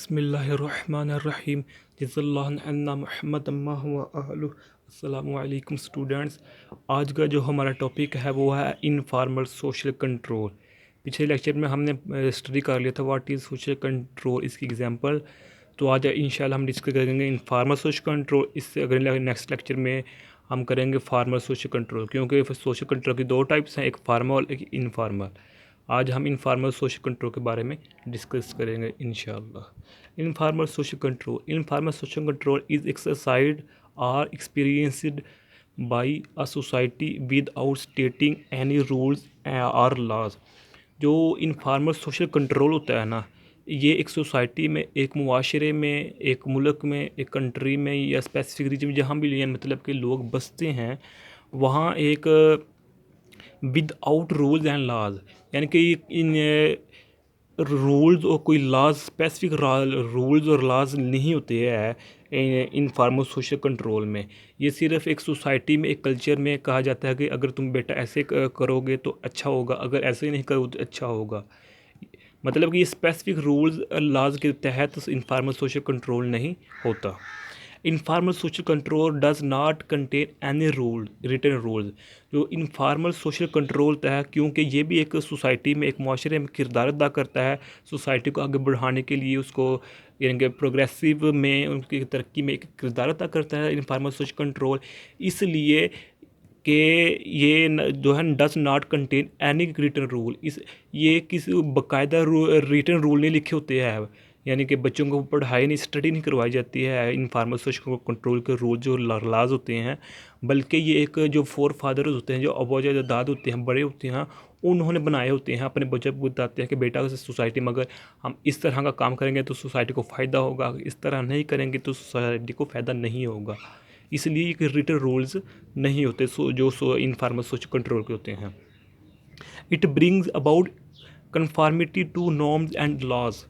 बिस्मिल्लाहिर्रहमानिर्रहीम जज़ल्लाहुअन्ना मुहम्मद अम्मा हुआ अहलु। अस्सलामु अलैकुम स्टूडेंट्स। आज का जो हमारा टॉपिक है वो है इनफॉर्मल सोशल कंट्रोल। पिछले लेक्चर में हमने स्टडी कर लिया था व्हाट इज़ सोशल कंट्रोल, इसकी एग्जांपल। तो आज इंशाल्लाह हम डिस्कस करेंगे इनफॉर्मल सोशल कंट्रोल। इससे अगर नेक्स्ट लेक्चर में हम करेंगे फार्मल सोशल कंट्रोल, क्योंकि सोशल कंट्रोल की दो टाइप्स हैं, एक फार्मल एक इनफॉर्मल। आज हम इनफॉर्मल सोशल कंट्रोल के बारे में डिस्कस करेंगे इंशाल्लाह। Informal social control is exercised और experienced by a society without stating any rules और लॉज। जो इनफॉर्मल सोशल कंट्रोल होता है ना, ये एक सोसाइटी में, एक मुआशरे में, एक मुल्क में, एक कंट्री में या स्पेसिफिक रीजन में जहाँ भी मतलब कि लोग बसते हैं, वहाँ एक विदाउट रूल्स एंड लॉज, यानी कि इन रूल्स और कोई लॉज स्पेसिफिक रूल्स और लॉज नहीं होते हैं इनफॉर्मल सोशल कंट्रोल में। ये सिर्फ एक सोसाइटी में, एक कल्चर में कहा जाता है कि अगर तुम बेटा ऐसे करोगे तो अच्छा होगा, अगर ऐसे नहीं करोगे तो अच्छा होगा। मतलब कि ये स्पेसिफिक रूल्स लॉज के तहत इनफॉर्मल सोशल कंट्रोल नहीं होता। Informal social control does not contain any rule written rules. जो इनफॉर्मल सोशल कंट्रोल होता है, क्योंकि ये भी एक सोसाइटी में, एक माशरे में किरदार अदा करता है, सोसाइटी को आगे बढ़ाने के लिए, उसको यानी कि प्रोग्रेसिव में, उनकी तरक्की में एक किरदार अदा करता है इनफॉर्मल सोशल कंट्रोल। इसलिए कि ये जो है does not contain any written rule, इस ये किसी बाकायदा रिटन रूल नहीं लिखे होते हैं, यानी कि बच्चों को पढ़ाई नहीं, स्टडी नहीं करवाई जाती है इनफॉर्मल सोशल कंट्रोल के रूल जो लाज होते हैं, बल्कि ये एक जो फोर फादर्स होते हैं, जो अबोजादाद होते हैं, बड़े होते हैं, उन्होंने बनाए होते हैं। अपने बच्चों को बताते हैं कि बेटा सोसाइटी में अगर हम इस तरह का काम करेंगे तो सोसाइटी को फ़ायदा होगा, इस तरह नहीं करेंगे तो सोसाइटी को फ़ायदा नहीं होगा। इसलिए एक रिटन रूल्स नहीं होते जो इनफॉर्मल सोशल कंट्रोल के होते हैं। It brings about conformity to norms and laws,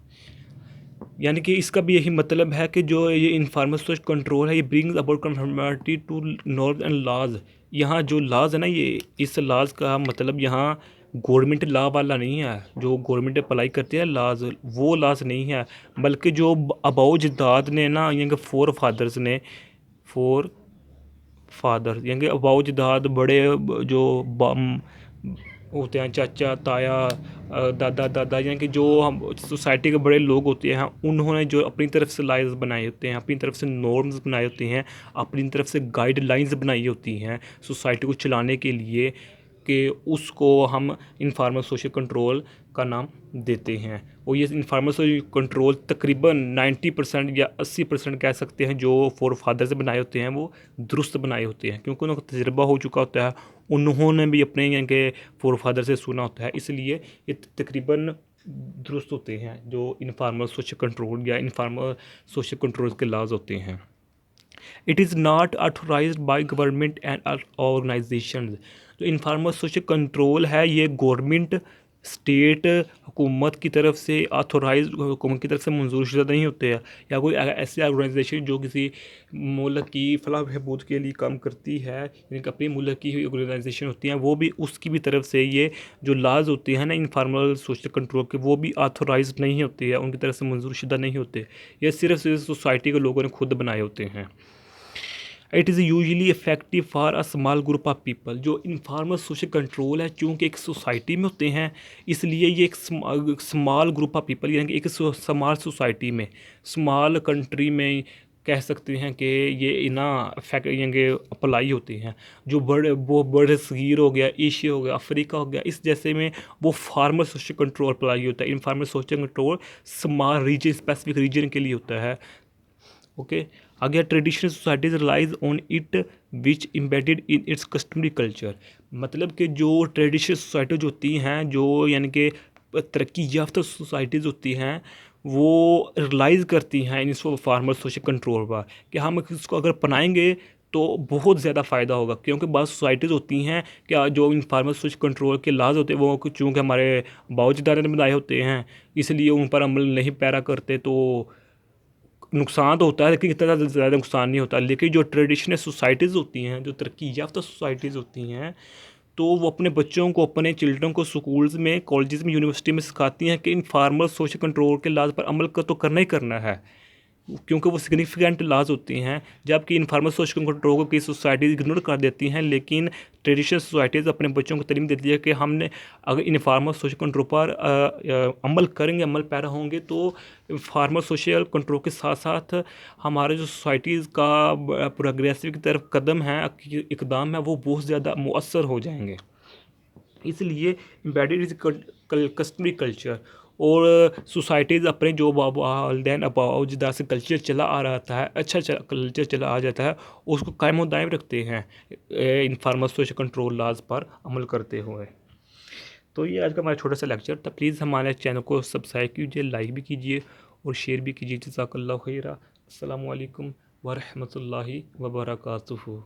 यानी कि इसका भी यही मतलब है कि जो ये इनफॉर्मल सोशल कंट्रोल है, ये brings about conformity to norms and laws. यहाँ जो लॉज है ना, ये इस लॉज का मतलब यहाँ गवर्नमेंट लॉ वाला नहीं है, जो गवर्नमेंट अप्लाई करती है लॉज, वो लॉज नहीं है, बल्कि जो अबाउजदाद ने ना, यानी कि फोर फादर यानी कि अबाउजदाद, बड़े जो होते हैं, चाचा ताया दादा दादा, यानी कि जो हम सोसाइटी के बड़े लोग होते हैं, उन्होंने जो अपनी तरफ से लाइज बनाए होते हैं, अपनी तरफ से नॉर्म्स बनाए होते हैं, अपनी तरफ से गाइडलाइंस बनाई होती हैं सोसाइटी को चलाने के लिए, कि उसको हम इनफॉर्मल सोशल कंट्रोल का नाम देते हैं। और ये इनफॉर्मल सोशल कंट्रोल तकरीबन 90% या 80% कह सकते हैं, जो फोर फादर से बनाए होते हैं वो दुरुस्त बनाए होते हैं, क्योंकि उनका तजर्बा हो चुका होता है, उन्होंने भी अपने यहाँ के फोर फादर से सुना होता है, इसलिए ये तकरीबन दुरुस्त होते हैं जो इनफॉर्मल सोशल कंट्रोल या इनफॉर्मल सोशल कंट्रोल के लाज होते हैं। It is not authorised by government and organisation. जो इनफॉर्मल सोशल कंट्रोल है, ये गवर्नमेंट, स्टेट हुकूमत की तरफ से, ऑथोराइज हुकूमत की तरफ से मंजूर शुदा नहीं होते हैं, या कोई ऐसी ऑर्गेनाइजेशन जो किसी मुल्क की फलाह बहबूद के लिए काम करती है, यानी कि अपनी मुल्क की ऑर्गेनाइजेशन होती हैं, वो भी उसकी भी तरफ से ये जो लाज होते हैं ना इनफॉर्मल सोशल कंट्रोल के, वो भी ऑथोराइज नहीं होते हैं, उनकी तरफ से मंजूर शुदा नहीं होते, ये सिर्फ सोसाइटी के लोगों ने खुद बनाए होते हैं। It is usually effective for a small group of people. जो इनफॉर्मल सोशल कंट्रोल है, चूँकि एक सोसाइटी में होते हैं, इसलिए ये एक स्मॉल ग्रुप ऑफ पीपल, यानी कि एक स्मॉल सोसाइटी में, स्मॉल कंट्री में कह सकते हैं कि ये ना इफेक्ट यानी कि अप्लाई होते हैं। जो बड़े सगीर हो गया, एशिया हो गया, अफ्रीका हो गया, इस जैसे में वो फार्मल सोशल कंट्रोल अप्लाई होता है। Informal social control small region, specific region के लिए होता है। ओके, आगे traditional societies relies on it which embedded in its customary culture. मतलब कि जो ट्रेडिशनल सोसाइटीज होती हैं, जो यानी कि तरक्की याफ्ता सोसाइटीज़ होती हैं, वो रिलाइज़ करती हैं इन फार्मल सोशल कंट्रोल पर, कि हम इसको अगर अपनाएंगे तो बहुत ज़्यादा फ़ायदा होगा। क्योंकि बहुत सोसाइटीज़ होती हैं कि जो इन फार्मल सोशल कंट्रोल के लाज होते हैं, वो चूँकि हमारे बाउजदार ने बनाए होते हैं, इसलिए उन पर अमल नहीं पैरा करते, तो नुकसान तो होता है, लेकिन इतना ज़्यादा नुकसान नहीं होता। लेकिन जो ट्रेडिशनल सोसाइटीज़ होती हैं, जो तरक्की याफ्ता सोसाइटीज़ होती हैं, तो वो अपने बच्चों को, अपने चिल्ड्रन को स्कूल्स में, कॉलेजेस में, यूनिवर्सिटी में सिखाती हैं कि इनफॉर्मल सोशल कंट्रोल के लाज पर अमल तो करना ही करना है, क्योंकि वो सिग्निफिकेंट लाज होती हैं। जबकि इनफॉर्मल सोशल कंट्रोल को कई सोसाइटीज़ इग्नोर कर देती हैं, लेकिन ट्रेडिशनल सोसाइटीज़ अपने बच्चों को तालीम देती है कि हमने अगर इनफॉर्मल सोशल कंट्रोल पर अमल करेंगे, अमल पैरा होंगे, तो फॉर्मल सोशल कंट्रोल के साथ साथ हमारे जो सोसाइटीज़ का प्रोग्रेसिव की तरफ कदम है, इकदाम है, वो बहुत ज़्यादा मुअस्सर हो जाएंगे। इसलिए एम्बेडेड इज कस्टमरी कल्चर, और सोसाइटीज़ अपने जो वालदैन अबाउजदा से कल्चर चला आ रहा था, अच्छा कल्चर चला आ जाता है, उसको कायम दायम रखते हैं इनफॉर्मल सोशल कंट्रोल लाज पर अमल करते हुए। तो ये आज का हमारा छोटा सा लेक्चर था। प्लीज़ हमारे चैनल को सब्सक्राइब कीजिए, लाइक भी कीजिए और शेयर भी कीजिए। जज़ाकल्लाहु खैरा। अस्सलामु अलैकुम व रहमतुल्लाहि व बरकातुहू।